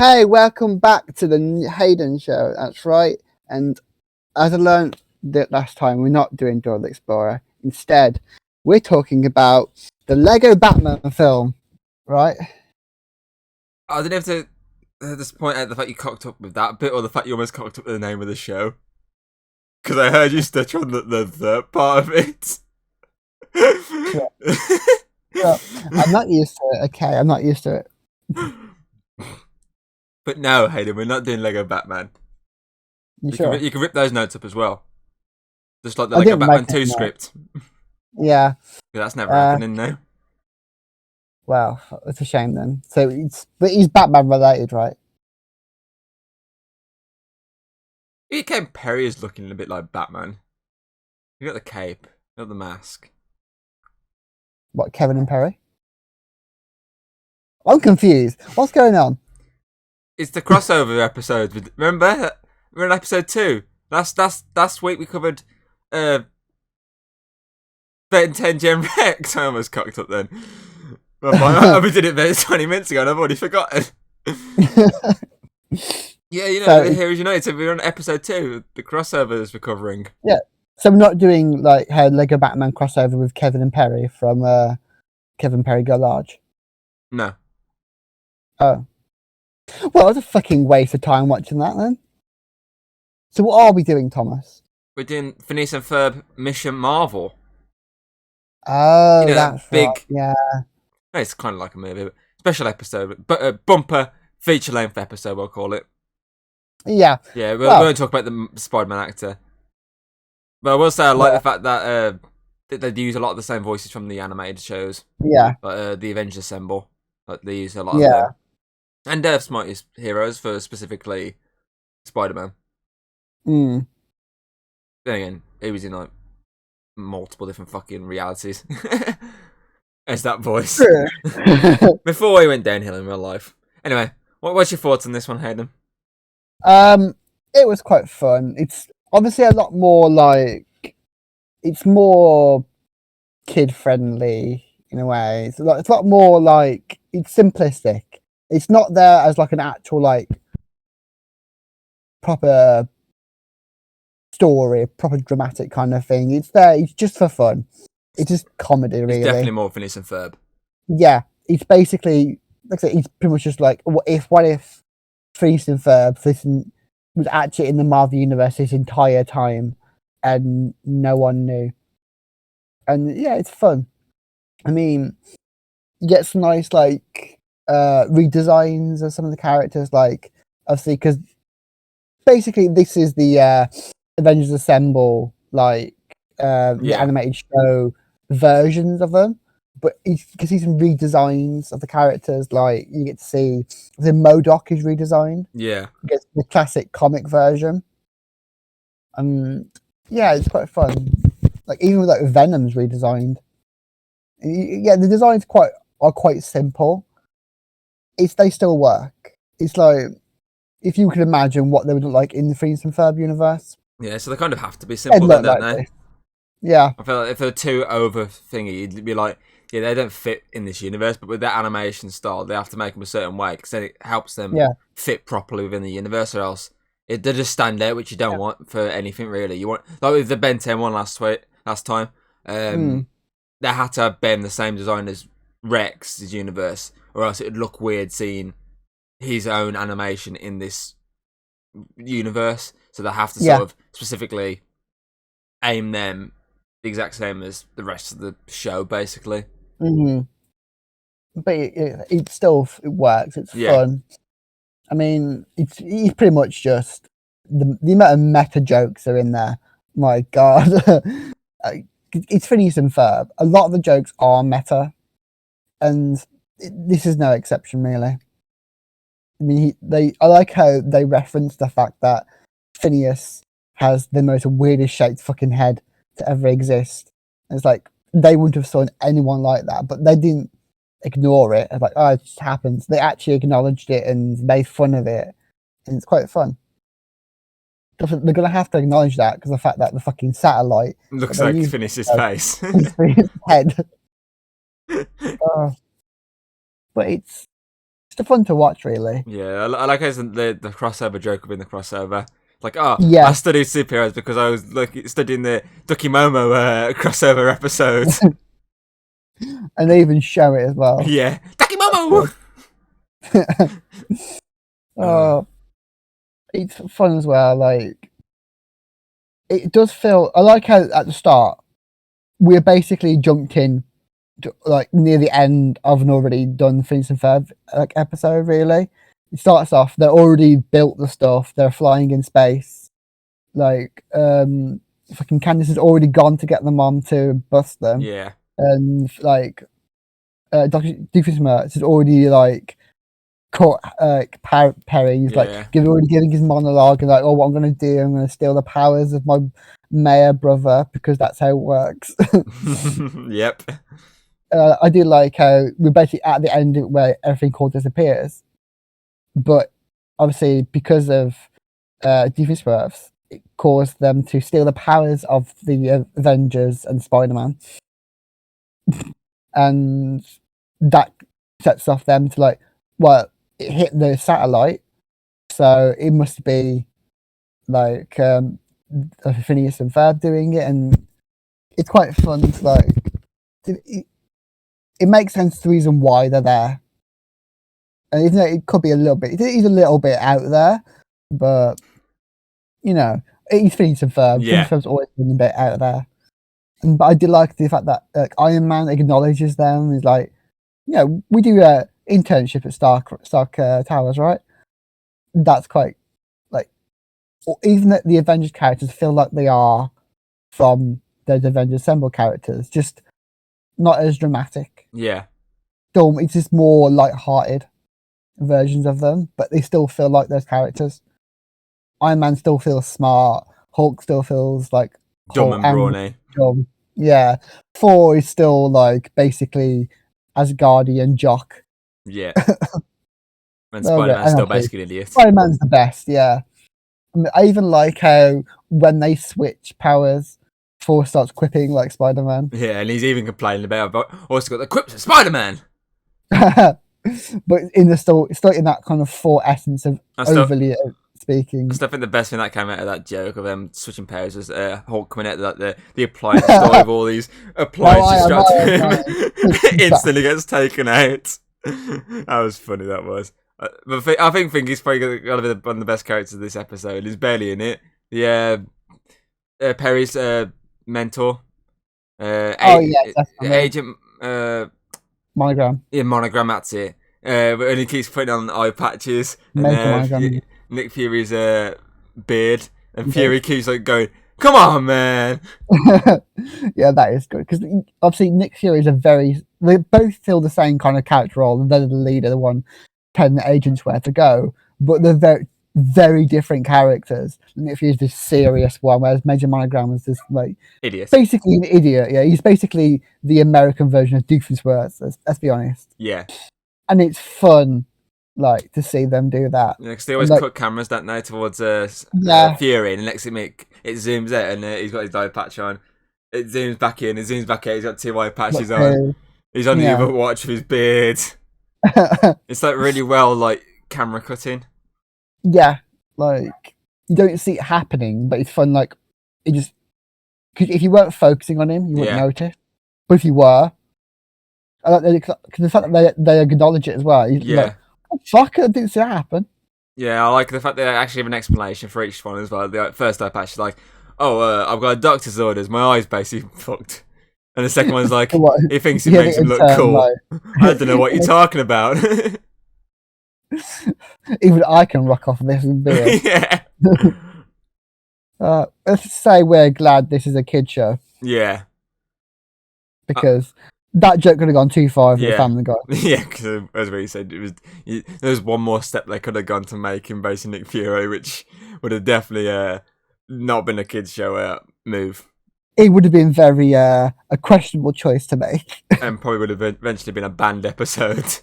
Hey, welcome back to the Hayden show. That's right. And as I learned last time, we're not doing Dora the Explorer. Instead, we're talking about the Lego Batman film, right? I didn't have to just point out the fact you cocked up with that bit, or the fact you almost cocked up with the name of the show. Because I heard you stitch on the third part of it. Well, I'm not used to it. Okay, I'm not used to it. But no, Hayden, we're not doing Lego Batman. You sure? You can rip those notes up as well. Just like the I Lego didn't Batman make 2 any script. Yeah. That's never happening now. Well, it's a shame then. But he's Batman related, right? Ken Perry is looking a bit like Batman. You got the cape, you got the mask. What, Kevin and Perry? I'm confused. What's going on? It's the crossover episode. Remember? We're in episode 2. Last week we covered Ben 10 Gen Rex. I almost cocked up then. Well, we did it about 20 minutes ago and I've already forgotten. Yeah, you know, the Heroes United. So we're on episode 2. The crossovers we're covering. Yeah. So we're not doing like her Lego Batman crossover with Kevin and Perry from Kevin Perry Go Large. No. Oh. Well, it was a fucking waste of time watching that then. So what are we doing, Thomas? We're doing Phineas and Ferb Mission Marvel. Oh, you know, that's big. right. Yeah. It's kind of like a movie, but special episode, but bumper feature length episode, we'll call it. Yeah. Yeah, we won't talk about the Spider-Man actor. But I will say I like the fact that they use a lot of the same voices from the animated shows. Yeah. Like the Avengers Assemble. Like they use a lot of them. And Earth's Mightiest Heroes for specifically Spider-Man. Mm. Then again, he was in like multiple different fucking realities. As that voice. Before he went downhill in real life. Anyway, what's your thoughts on this one, Hayden? It was quite fun. It's obviously a lot more like, it's more kid friendly in a way. It's a lot more like, it's simplistic. It's not there as like an actual like proper story, proper dramatic kind of thing. It's there. It's just for fun. It's just comedy, really. It's definitely more Phineas and Ferb. Yeah, it's basically like I said, it's pretty much just like what if Phineas and Ferb was actually in the Marvel universe this entire time, and no one knew. And yeah, it's fun. I mean, you get some nice like redesigns of some of the characters, like obviously because basically this is the Avengers Assemble like the animated show versions of them, but you can see some redesigns of the characters. Like you get to see the MODOK is redesigned. Yeah, you get the classic comic version. Yeah, it's quite fun. Like even with like Venom's redesigned. Yeah, the designs are quite simple. They still work. It's like if you could imagine what they would look like in the Phineas and Ferb universe. Yeah, so they kind of have to be simple, then, don't they? Yeah. I feel like if they're too over thingy, you'd be like, yeah, they don't fit in this universe, but with their animation style, they have to make them a certain way because then it helps them fit properly within the universe, or else they just stand out, which you don't want for anything really. You want, like with the Ben 10 one last time, they had to have Ben the same design as Rex's universe, or else it would look weird seeing his own animation in this universe. So they have to sort of specifically aim them the exact same as the rest of the show, basically. Mm-hmm. But it still works. It's fun. I mean, it's pretty much just the amount of meta jokes are in there. My God, it's Phineas and Ferb. A lot of the jokes are meta, and this is no exception, really. I mean, I like how they reference the fact that Phineas has the most weirdest shaped fucking head to ever exist. And it's like they wouldn't have seen anyone like that, but they didn't ignore it. It's like, oh, it just happens. They actually acknowledged it and made fun of it, and it's quite fun. They're gonna have to acknowledge that because the fact that the fucking satellite looks like Phineas's face, his head. But it's fun to watch, really. Yeah, I like how the crossover joke within the crossover. Like, Yeah. I studied superheroes because I was studying the Ducky Momo crossover episode. And they even show it as well. Yeah, Ducky Momo. It's fun as well. Like, it does feel. I like how at the start we're basically jumped in, like near the end of an already done Phineas and Ferb episode. Really, it starts off. They're already built the stuff. They're flying in space. Like, fucking Candace has already gone to get the mom to bust them. Yeah, and like, Dr. Doofenshmirtz is already like caught Perry. He's like already giving his monologue and like, oh, what I'm gonna do? I'm gonna steal the powers of my mayor brother because that's how it works. Yep. I do like how we're basically at the end where everything all disappears, but obviously because of Doofenshmirtz, it caused them to steal the powers of the Avengers and Spider-Man, and that sets off them to like, well, it hit the satellite, so it must be like Phineas and Ferb doing it, and it's quite fun to like. It makes sense the reason why they're there, and even though it could be a little bit, it's a little bit out there, but you know, it's Phineas and Ferb. Yeah. Phineas and Ferb's always been a bit out there, but I did like the fact that Iron Man acknowledges them. He's like, you know, we do a internship at Stark Towers, right? That's quite like, even that the Avengers characters feel like they are from those Avengers Assemble characters, just not as dramatic. Yeah. Still, it's just more light-hearted versions of them, but they still feel like those characters. Iron Man still feels smart. Hulk still feels like dumb and brawny. Dumb. Yeah. Thor is still like basically Asgardian jock. Yeah. And Spider-Man's still basically an idiot. Spider-Man's the best, yeah. I even like how when they switch powers, Thor starts quipping like Spider-Man. Yeah, and he's even complaining about also got the quips of Spider-Man. But in the still, it's still in that kind of Thor essence of overly speaking. I still think the best thing that came out of that joke of them switching powers was Hulk coming out like the appliance store with all these appliances strapped to him. Instantly gets taken out. That was funny, that was. But I think he's probably got to be one of the best characters of this episode. He's barely in it. Yeah, Perry's mentor. Agent Monogram. Yeah, Monogram, that's it. And he keeps putting on eye patches. And Nick Fury's beard. And Fury keeps like going, come on, man. Yeah, that is good. Because obviously Nick Fury is they both feel the same kind of character role. They're the leader, the one telling the agents where to go. But they're very, very different characters. Nick Fury's this serious one, whereas Major Monogram is this like idiot. Basically an idiot. Yeah, he's basically the American version of Doofenshmirtz. Let's be honest. Yeah. And it's fun, like, to see them do that. Yeah, because they always cut cameras, don't they, towards Fury, and next thing it zooms out, and he's got his eye patch on. It zooms back in, it zooms back out. He's got two eye patches on. He's on the other watch with his beard. It's like really well, like camera cutting. Yeah, like you don't see it happening, but it's fun. Like it just because if you weren't focusing on him, you wouldn't notice. But if you were, because the fact that they acknowledge it as well. Like, oh, fuck! I didn't see that happen. Yeah, I like the fact they actually have an explanation for each one as well. The first eye patch is like, "Oh, I've got a doctor's orders. My eye's basically fucked." And the second one's like, he thinks it makes him look cool. Like... I don't know what you're talking about. Even I can rock off this beer. Yeah. Let's say we're glad this is a kid show. Yeah. Because that joke could have gone too far for the Family Guy. Yeah, because as we said, there was one more step they could have gone to make him basically Nick Fury, which would have definitely not been a kids show move. It would have been very a questionable choice to make. And probably would have eventually been a banned episode.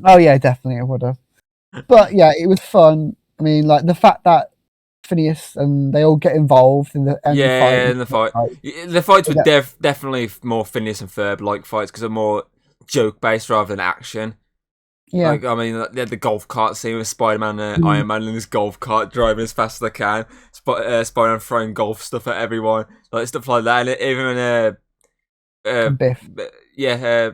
Oh yeah, definitely it would have. But yeah, it was fun. I mean, like the fact that Phineas and they all get involved in the fight. The fights were definitely more Phineas and Ferb like fights because they're more joke based rather than action. Yeah. Like, I mean, they had the golf cart scene with Spider-Man and Iron Man in this golf cart driving as fast as they can. Spider-Man throwing golf stuff at everyone, like stuff like that. And even Biff. Yeah,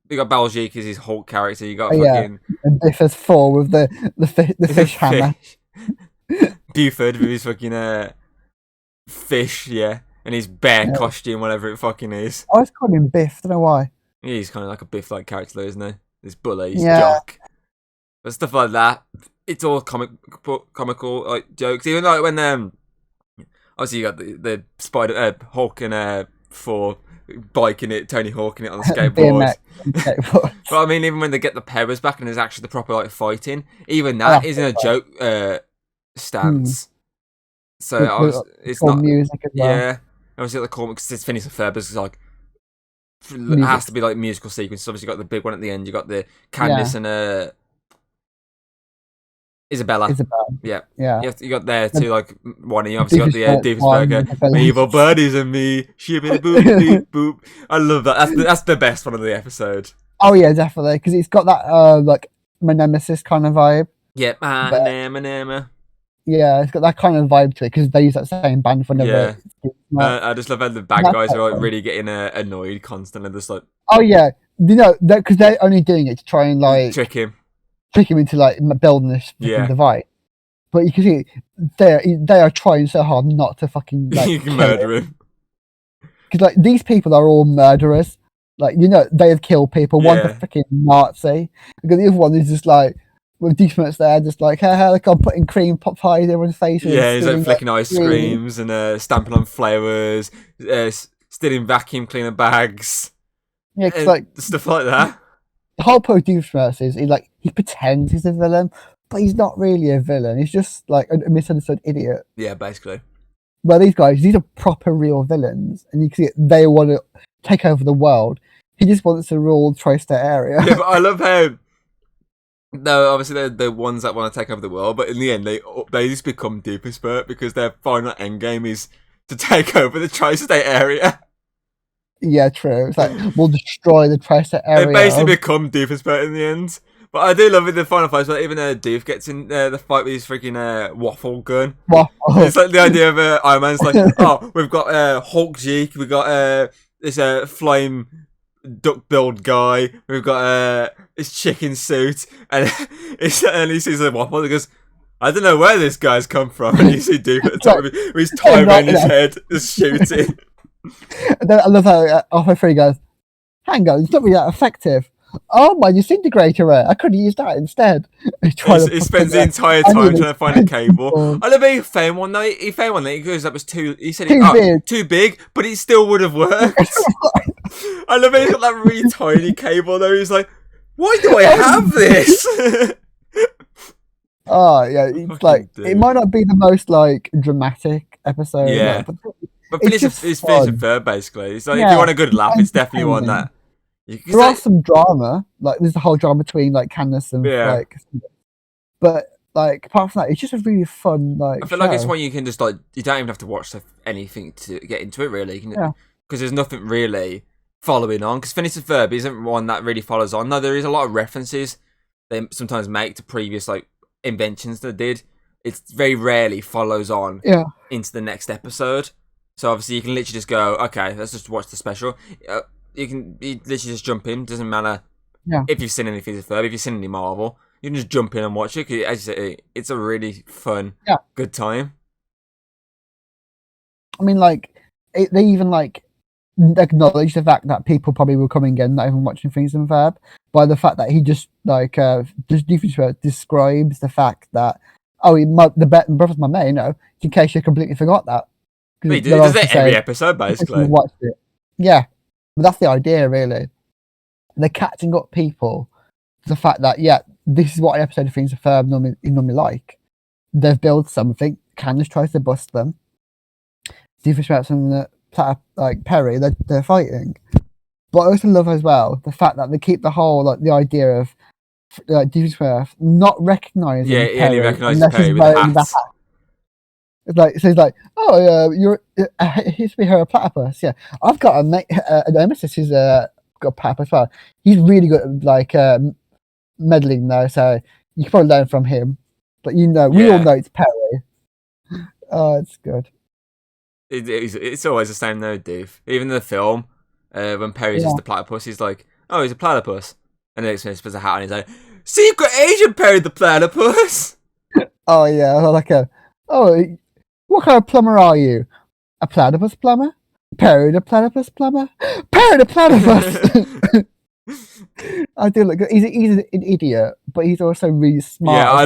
you got Baljeet as his Hulk character. You got fucking and Biff as Thor with the fish hammer. Buford with his fucking fish, yeah, and his bear costume, whatever it fucking is. I was calling him Biff. Don't know why. He's kind of like a Biff-like character, though, isn't he? This bully, he's jock, but stuff like that. It's all comical like jokes. Even like when obviously you got the Spider Hulk and Thor biking it, Tony Hawking it on the skateboard. But I mean, even when they get the powers back and there's actually the proper like fighting, even that isn't a joke stance. So it's not music as well. Yeah, obviously the comics. It's Phineas Ferb is like it has to be like musical sequences. Obviously, you got the big one at the end. You got the Candace and Isabella. Yeah. You got there too, like one. You obviously got the Doofusburger, evil buddies and me. Shibbity boop beep boop. I love that. That's the best one of the episode. Oh yeah, definitely, because it's got that like my nemesis kind of vibe. Yeah, Nema. Yeah, it's got that kind of vibe to it because they use that same band for another. Yeah. I just love how the bad guys are like really getting annoyed constantly. Just like, oh yeah, you know, because they're only doing it to try and like trick him into like building this device. But you can see they are trying so hard not to fucking like you can murder him. Because like these people are all murderers. Like, you know, they have killed people. One's a freaking Nazi. Because the other one is just like, with Deepman's there, just like, hey, like I'm putting cream pop pie in everyone's faces. Yeah, he's like flicking ice creams and stamping on flowers, stealing vacuum cleaner bags. Yeah, cause, like stuff like that. The whole point of Deepman is he pretends he's a villain, but he's not really a villain. He's just like a misunderstood idiot. Yeah, basically. Well, these are proper real villains, and you can see they want to take over the world. He just wants to rule the tri-state area. Yeah, but I love how obviously they're the ones that want to take over the world, but in the end they just become Doofusburg because their final end game is to take over the tri-state area. Yeah, true. It's like we'll destroy the tri-state area. They basically become Doofusburg in the end. But I do love it, the final fight, but even Doof gets in the fight with his freaking waffle gun. It's like the idea of Iron Man's like, oh, we've got Hulk Jeek, we've got this flame duck-billed guy, we've got this chicken suit, and he sees the waffle and he goes, I don't know where this guy's come from. And you see Doof at the top of it with his tie around his head, just shooting. And then I love how halfway through he goes, hang on, it's not really that effective. Oh, my disintegrator! I could have used that instead. He spends the entire time trying to find a cable. I love how he found one. He found one that he goes, that was too. He said too big, but it still would have worked. I love how he's got that really tiny cable though. He's like, why do I have this? Oh yeah, it's like it might not be the most like dramatic episode. Yeah, but it's Phineas Ferb basically. It's like if you want a good laugh, it's definitely one that. There are some drama, like there's the whole drama between like Candace and like, but like apart from that, it's just a really fun like. I feel like it's one you can just like. You don't even have to watch anything to get into it really, because there's nothing really following on. Because Phineas Ferb isn't one that really follows on. No, there is a lot of references they sometimes make to previous like inventions they did. It very rarely follows on into the next episode. So obviously you can literally just go, okay, let's just watch the special. You literally just jump in. Doesn't matter if you've seen anything Ferb, if you've seen any Marvel, you can just jump in and watch it. Cause as you say, it's a really fun, good time. I mean, like they even like acknowledge the fact that people probably will come again not even watching Phineas and Ferb by the fact that he just like describes the fact that the brother's my mate, in case you completely forgot that. He does it every episode basically. Watched it. Yeah. But that's the idea, really. They're catching up people to the fact that, this is what an episode of Phineas and Ferb normally like. They've built something. Candace tries to bust them. Doofus Reps and like Perry, they're fighting. But I also love as well the fact that they keep the whole the idea of Doofus Reps not recognizing. Yeah, he only recognizes Perry with the hat. It's like, oh, you're it used to be her a platypus. Yeah, I've got a nemesis who's got a platypus as well. He's really good at meddling though, so you can probably learn from him. But we all know it's Perry. Oh, it's good. It's always the same though, Dave. Even in the film, when Perry's just the platypus, he's like, "Oh, he's a platypus," and the next minute he puts a hat on, he's like, "Secret Agent Perry the platypus." Oh yeah, like what kind of plumber are you? A platypus plumber? Perry the platypus plumber? Perry the platypus! I do look. He's an idiot, but he's also really smart. Yeah, I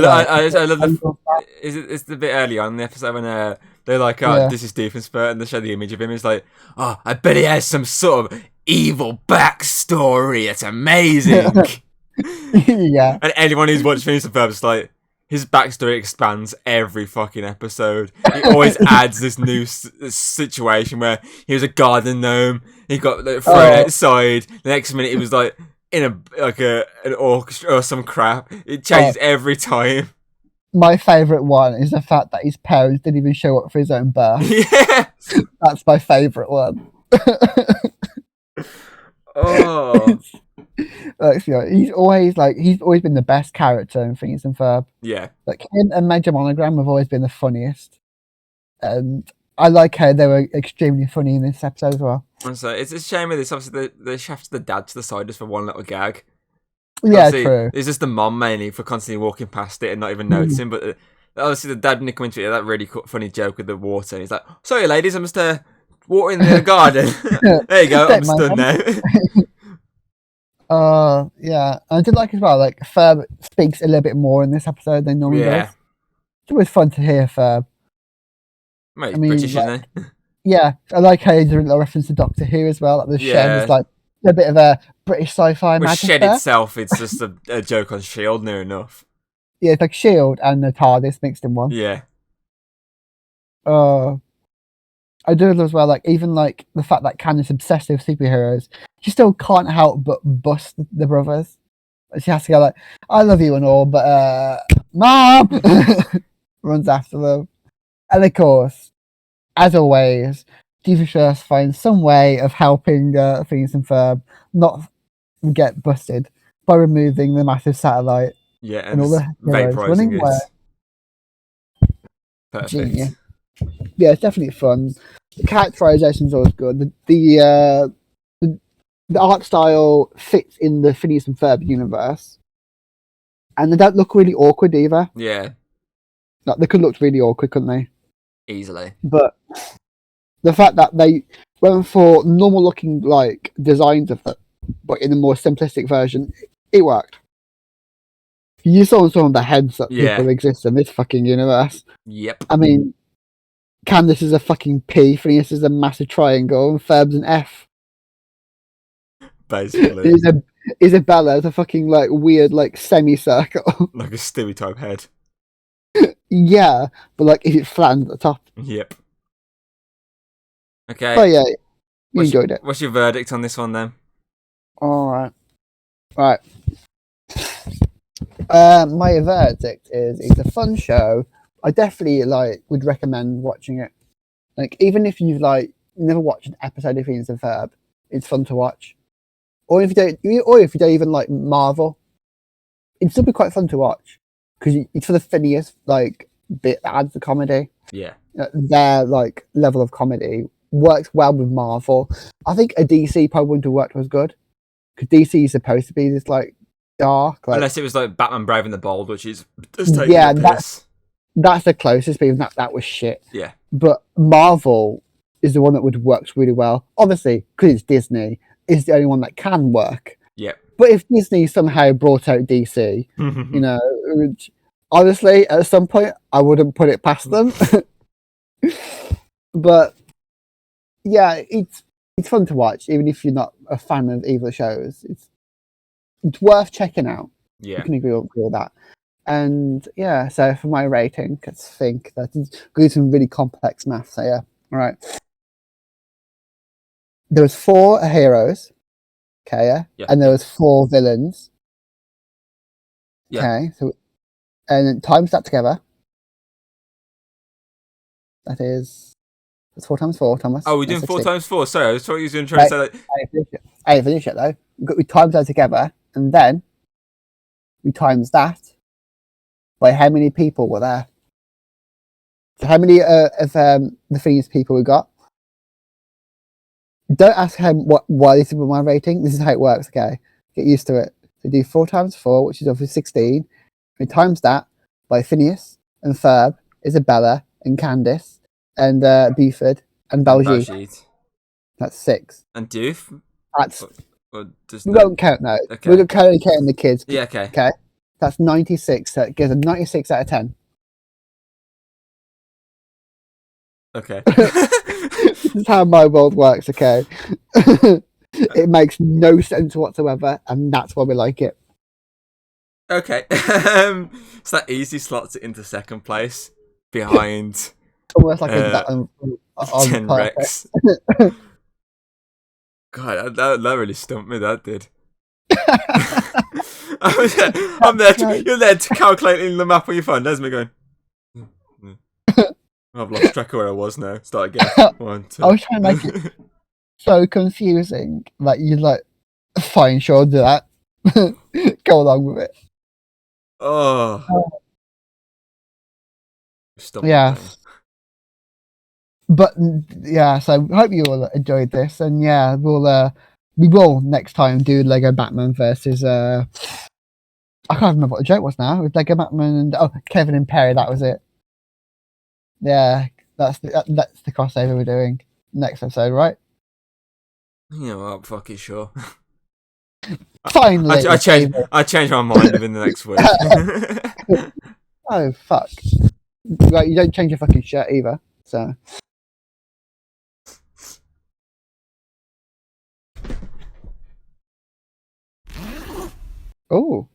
love the. It's the bit early on in the episode when they're like, "Oh, this is Doofenspurt," and they show the image of him. It's like, "Oh, I bet he has some sort of evil backstory. It's amazing." Yeah. And anyone who's watched Phineas Ferb is like, his backstory expands every fucking episode. He always adds this new situation where he was a garden gnome. He got thrown outside. The next minute, he was like in an orchestra or some crap. It changes every time. My favourite one is the fact that his parents didn't even show up for his own birth. Yes, that's my favourite one. He's always been the best character in Phineas and Ferb. Yeah, like him and Major Monogram have always been the funniest, and I like how they were extremely funny in this episode as well. And so it's a shame with this. Obviously, they shafted the dad to the side just for one little gag. Yeah, obviously, true. It's just the mom mainly for constantly walking past it and not even noticing. But obviously, the dad didn't come into it. That really funny joke with the water. And he's like, "Sorry, ladies, I'm just watering the garden." There you go. I'm done now. Yeah, I did like as well. Like Ferb speaks a little bit more in this episode than normally does. It's always fun to hear Ferb. Mate, British, isn't he? Yeah, I like how he's a little reference to Doctor Who as well. Like the shed is like a bit of a British sci-fi magic. Shed itself, it's just a joke on S.H.I.E.L.D. near enough. Yeah, it's like S.H.I.E.L.D. and the TARDIS mixed in one. Yeah. I do as well. Like even like the fact that Candace is obsessed with superheroes, she still can't help but bust the brothers. She has to go like, "I love you and all," but Mom runs after them, and of course, as always, Doofenshmirtz finds some way of helping Phineas and Ferb not get busted by removing the massive satellite. Yeah, and all the heroes running away. Perfect. Genius. Yeah, it's definitely fun. The characterization is always good. The art style fits in the Phineas and Ferb universe, and they don't look really awkward either. Yeah, like they could look really awkward, couldn't they? Easily. But the fact that they went for normal looking like designs of it, but in a more simplistic version, it worked. You saw some of the heads that people exist in this fucking universe. Yep. I mean, Candace is a fucking P, Phineas is a massive triangle, and Ferb's an F. Basically. Isabella is a fucking like weird like semicircle. Like a Stewie type head. Yeah, but like is it flattened at the top? Yep. Okay. Oh yeah, you enjoyed it. What's your verdict on this one then? Alright. Right. My verdict is it's a fun show. I definitely would recommend watching it. Like even if you've never watched an episode of Phineas and Ferb, it's fun to watch. Or if you don't even like Marvel, it'd still be quite fun to watch because it's for the Phineas bit that adds the comedy. Yeah, their level of comedy works well with Marvel. I think a DC probably wouldn't have worked as good because DC is supposed to be this dark. Unless it was like Batman Brave and the Bold, which is just taking the piss. That's the closest, but even that was shit. Yeah, but Marvel is the one that would work really well. Obviously, because it's Disney, is the only one that can work. Yeah. But if Disney somehow brought out DC, honestly, at some point, I wouldn't put it past them. But yeah, it's fun to watch, even if you're not a fan of either shows. It's worth checking out. Yeah, I can agree with that. And yeah, so for my rating, I think that it's going to be some really complex maths. So yeah, all right. There was 4 heroes, okay, yeah, and there was 4 villains. Yeah. Okay, so and then times that together. That's 4 times 4, Thomas. Oh, we're doing 4 times 4. Sorry, I was thought you were trying to say that. I finish it though. We times that together, and then we times that by how many people were there. So how many of the Phineas people we got? Don't ask him why this is my rating. This is how it works, okay? Get used to it. So do 4 times 4, which is obviously 16. We times that by Phineas and Ferb, Isabella and Candice and Buford and Baljeet. That's 6. And Doof? That's... we won't count now. Okay. We're only counting the kids. Yeah, okay. Okay. That's 96. That gives a 96 out of 10. Okay. This is how my world works, okay? It makes no sense whatsoever, and that's why we like it. Okay. So that easy slots it into second place behind almost like on 10 Rex. God, that really stumped me, that did. You're there calculating the map on your phone. There's me going. I've lost track of where I was now. Start again. 1, 2. I was trying to make it so confusing that you'd like, fine, sure, do that. Go along with it. Oh. Yeah. But yeah, so I hope you all enjoyed this, and yeah, we will next time do Lego Batman versus I can't remember what the joke was now. With Lego Batman and Kevin and Perry, that was it. Yeah, that's the crossover we're doing next episode, right? Yeah, well, fuck it, sure. Finally, I changed my mind within the next week. Oh fuck! Right, you don't change your fucking shirt either, so. Oh.